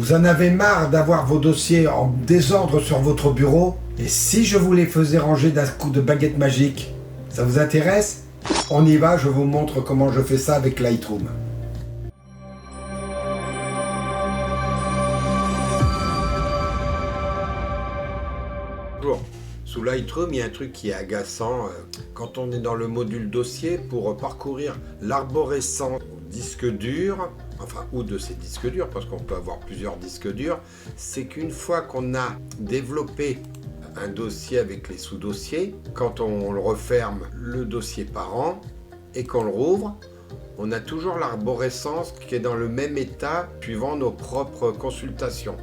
Vous en avez marre d'avoir vos dossiers en désordre sur votre bureau? Et si je vous les faisais ranger d'un coup de baguette magique? Ça vous intéresse? On y va, je vous montre comment je fais ça avec Lightroom. Bonjour. Sous Lightroom, il y a un truc qui est agaçant quand on est dans le module dossier pour parcourir l'arborescence disque dur, enfin ou de ces disques durs, parce qu'on peut avoir plusieurs disques durs, c'est qu'une fois qu'on a développé un dossier avec les sous-dossiers, quand on le referme le dossier par an et qu'on le rouvre, on a toujours l'arborescence qui est dans le même état suivant nos propres consultations.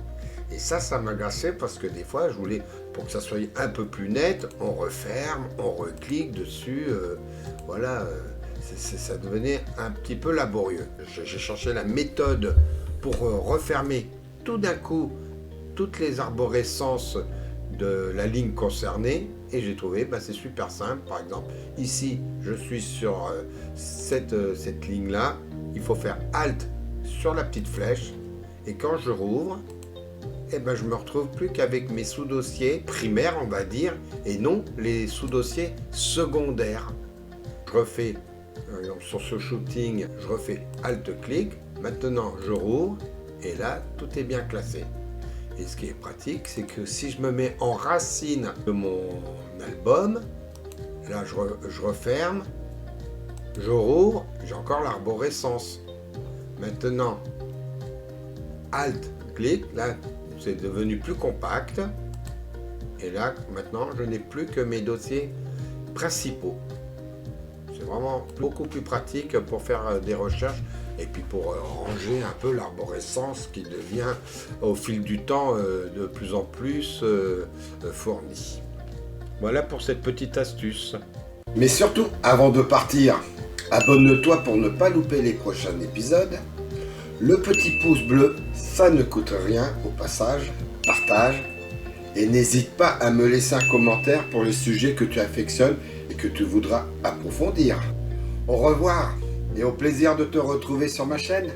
Et ça m'agaçait parce que des fois, je voulais, pour que ça soit un peu plus net, on referme, on reclique dessus, voilà, ça devenait un petit peu laborieux. J'ai cherché la méthode pour refermer tout d'un coup toutes les arborescences de la ligne concernée et j'ai trouvé, c'est super simple. Par exemple, ici, je suis sur cette ligne-là, il faut faire Alt sur la petite flèche et quand je rouvre, je me retrouve plus qu'avec mes sous-dossiers primaires, on va dire, et non les sous-dossiers secondaires. Je refais, sur ce shooting, je refais Alt-clic, maintenant je rouvre, et là, tout est bien classé. Et ce qui est pratique, c'est que si je me mets en racine de mon album, là je referme, je rouvre, j'ai encore l'arborescence. Maintenant, Alt-clic, là, c'est devenu plus compact et là maintenant je n'ai plus que mes dossiers principaux. C'est vraiment beaucoup plus pratique pour faire des recherches et puis pour ranger un peu l'arborescence qui devient au fil du temps de plus en plus fournie. Voilà pour cette petite astuce. Mais surtout, avant de partir, abonne-toi pour ne pas louper les prochains épisodes. Le petit pouce bleu, ça ne coûte rien au passage, partage et n'hésite pas à me laisser un commentaire pour les sujets que tu affectionnes et que tu voudras approfondir. Au revoir et au plaisir de te retrouver sur ma chaîne.